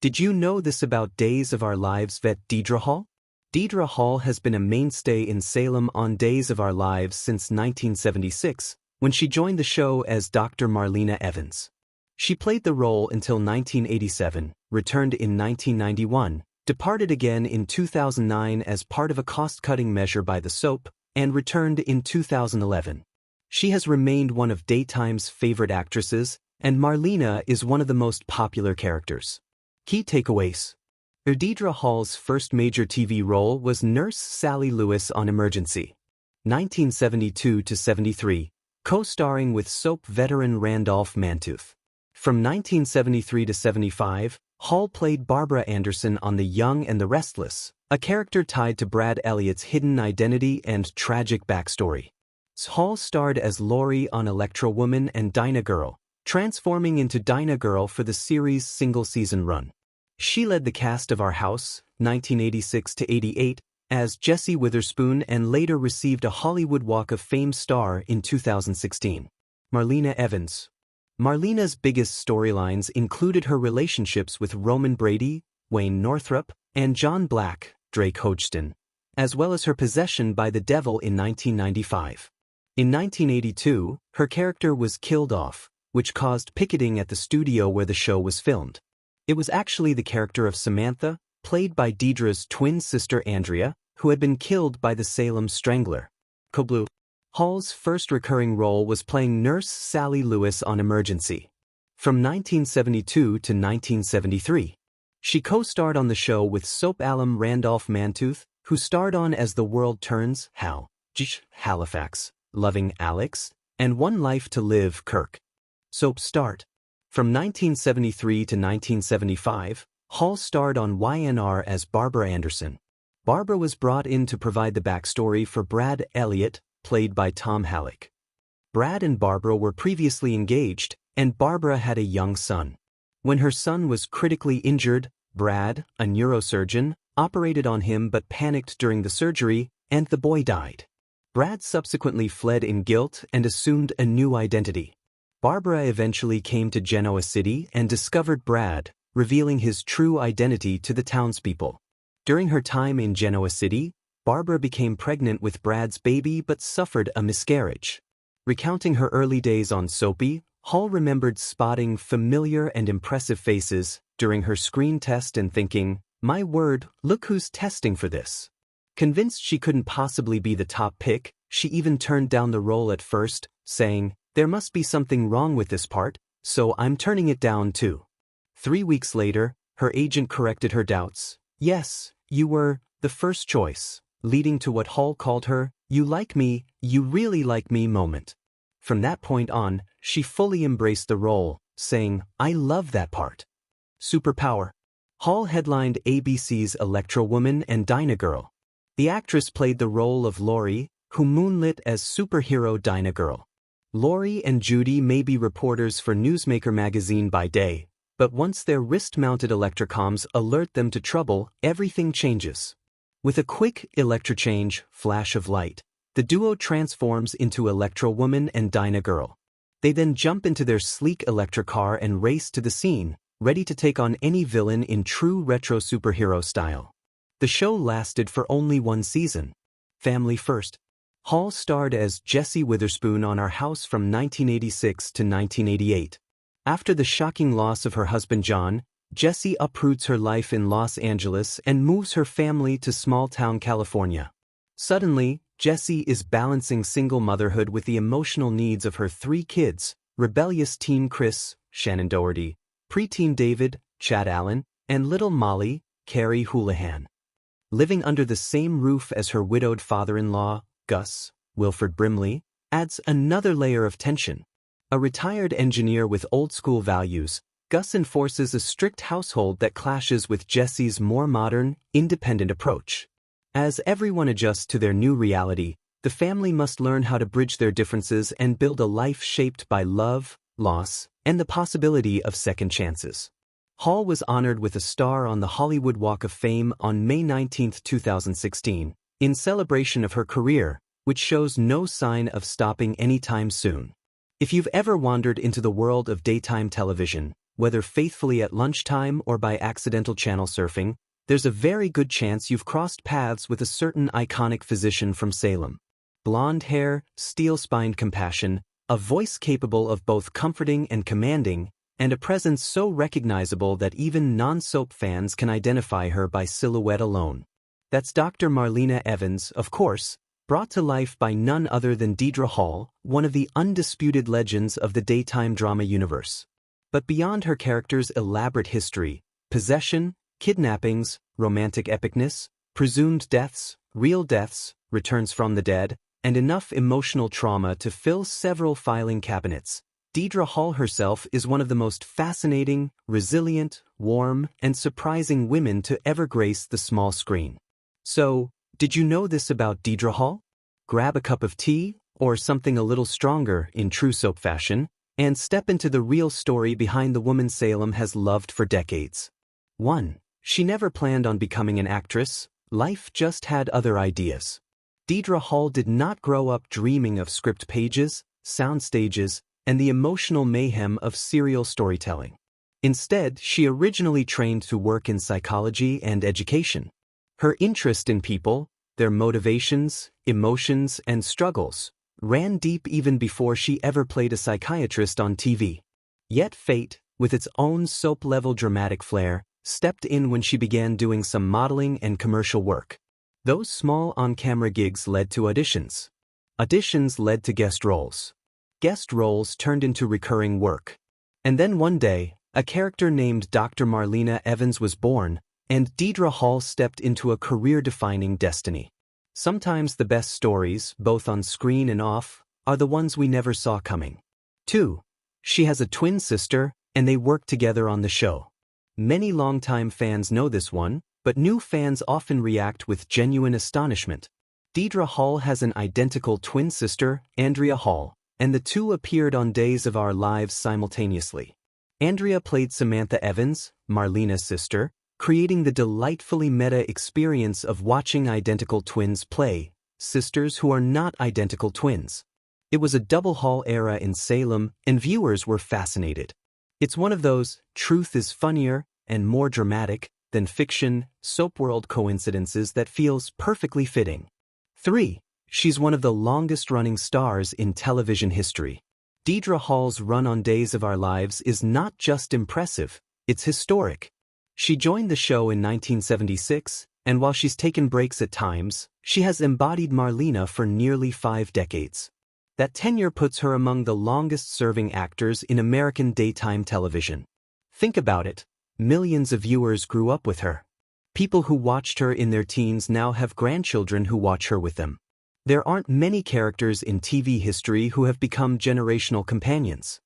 Did you know this about Days of Our Lives vet Deidre Hall? Deidre Hall has been a mainstay in Salem on Days of Our Lives since 1976, when she joined the show as Dr. Marlena Evans. She played the role until 1987, returned in 1991, departed again in 2009 as part of a cost-cutting measure by the soap, and returned in 2011. She has remained one of daytime's favorite actresses, and Marlena is one of the most popular characters. Key takeaways. Deidre Hall's first major TV role was Nurse Sally Lewis on Emergency, 1972-73, co-starring with soap veteran Randolph Mantooth. From 1973-75, Hall played Barbara Anderson on The Young and the Restless, a character tied to Brad Elliott's hidden identity and tragic backstory. Hall starred as Lori on Electra Woman and Dyna Girl, transforming into Dyna Girl for the series' single-season run. She led the cast of Our House, 1986-88, as Jessie Witherspoon and later received a Hollywood Walk of Fame star in 2016. Marlena Evans. Marlena's biggest storylines included her relationships with Roman Brady, Wayne Northrup, and John Black, Drake Hodgson, as well as her possession by the devil in 1995. In 1982, her character was killed off, which caused picketing at the studio where the show was filmed. It was actually the character of Samantha, played by Deidre's twin sister Andrea, who had been killed by the Salem Strangler. Blue. Hall's first recurring role was playing Nurse Sally Lewis on Emergency. From 1972 to 1973. She co-starred on the show with soap alum Randolph Mantooth, who starred on As the World Turns, How, Halifax, Loving Alex, and One Life to Live, Kirk. Soap start. From 1973 to 1975, Hall starred on YNR as Barbara Anderson. Barbara was brought in to provide the backstory for Brad Elliott, played by Tom Halleck. Brad and Barbara were previously engaged, and Barbara had a young son. When her son was critically injured, Brad, a neurosurgeon, operated on him but panicked during the surgery, and the boy died. Brad subsequently fled in guilt and assumed a new identity. Barbara eventually came to Genoa City and discovered Brad, revealing his true identity to the townspeople. During her time in Genoa City, Barbara became pregnant with Brad's baby but suffered a miscarriage. Recounting her early days on Soapy, Hall remembered spotting familiar and impressive faces during her screen test and thinking, "My word, look who's testing for this." Convinced she couldn't possibly be the top pick, she even turned down the role at first, saying, "There must be something wrong with this part, so I'm turning it down too." 3 weeks later, her agent corrected her doubts. "Yes, you were the first choice," leading to what Hall called her, "You like me, you really like me" moment. From that point on, she fully embraced the role, saying, "I love that part." Superpower. Hall headlined ABC's Electra Woman and Dyna Girl. The actress played the role of Lori, who moonlit as superhero Dyna Girl. Lori and Judy may be reporters for Newsmaker magazine by day, but once their wrist-mounted electrocoms alert them to trouble, everything changes. With a quick electrochange, flash of light, the duo transforms into Electra Woman and Dyna Girl. They then jump into their sleek Electra car and race to the scene, ready to take on any villain in true retro superhero style. The show lasted for only 1 season. Family first. Hall starred as Jessie Witherspoon on Our House from 1986 to 1988. After the shocking loss of her husband John, Jessie uproots her life in Los Angeles and moves her family to small-town California. Suddenly, Jessie is balancing single motherhood with the emotional needs of her 3 kids, rebellious teen Chris, Shannon Doherty, preteen David, Chad Allen, and little Molly, Carrie Houlihan. Living under the same roof as her widowed father-in-law, Gus, Wilford Brimley, adds another layer of tension. A retired engineer with old-school values, Gus enforces a strict household that clashes with Jessie's more modern, independent approach. As everyone adjusts to their new reality, the family must learn how to bridge their differences and build a life shaped by love, loss, and the possibility of second chances. Hall was honored with a star on the Hollywood Walk of Fame on May 19, 2016, in celebration of her career, which shows no sign of stopping anytime soon. If you've ever wandered into the world of daytime television, Whether faithfully at lunchtime or by accidental channel surfing, there's a very good chance you've crossed paths with a certain iconic physician from Salem. Blonde hair, steel-spined compassion, a voice capable of both comforting and commanding, and a presence so recognizable that even non-soap fans can identify her by silhouette alone. That's Dr. Marlena Evans, of course, brought to life by none other than Deidre Hall, one of the undisputed legends of the daytime drama universe. But beyond her character's elaborate history, possession, kidnappings, romantic epicness, presumed deaths, real deaths, returns from the dead, and enough emotional trauma to fill several filing cabinets, Deidre Hall herself is one of the most fascinating, resilient, warm, and surprising women to ever grace the small screen. So, did you know this about Deidre Hall? Grab a cup of tea, or something a little stronger in true soap fashion, and step into the real story behind the woman Salem has loved for decades. 1. She never planned on becoming an actress, life just had other ideas. Deidre Hall did not grow up dreaming of script pages, sound stages, and the emotional mayhem of serial storytelling. Instead, she originally trained to work in psychology and education. Her interest in people, their motivations, emotions, and struggles, ran deep even before she ever played a psychiatrist on TV. Yet fate, with its own soap-level dramatic flair, stepped in when she began doing some modeling and commercial work. Those small on-camera gigs led to auditions. Auditions led to guest roles. Guest roles turned into recurring work. And then one day, a character named Dr. Marlena Evans was born, and Deidre Hall stepped into a career-defining destiny. Sometimes the best stories, both on screen and off, are the ones we never saw coming. 2. She has a twin sister, and they work together on the show. Many longtime fans know this one, but new fans often react with genuine astonishment. Deidre Hall has an identical twin sister, Andrea Hall, and the two appeared on Days of Our Lives simultaneously. Andrea played Samantha Evans, Marlena's sister, creating the delightfully meta experience of watching identical twins play, sisters who are not identical twins. It was a double Hall era in Salem, and viewers were fascinated. It's one of those, truth is funnier and more dramatic than fiction, soap world coincidences that feels perfectly fitting. 3. She's one of the longest-running stars in television history. Deidre Hall's run on Days of Our Lives is not just impressive, it's historic. She joined the show in 1976, and while she's taken breaks at times, she has embodied Marlena for nearly 5 decades. That tenure puts her among the longest-serving actors in American daytime television. Think about it. Millions of viewers grew up with her. People who watched her in their teens now have grandchildren who watch her with them. There aren't many characters in TV history who have become generational companions.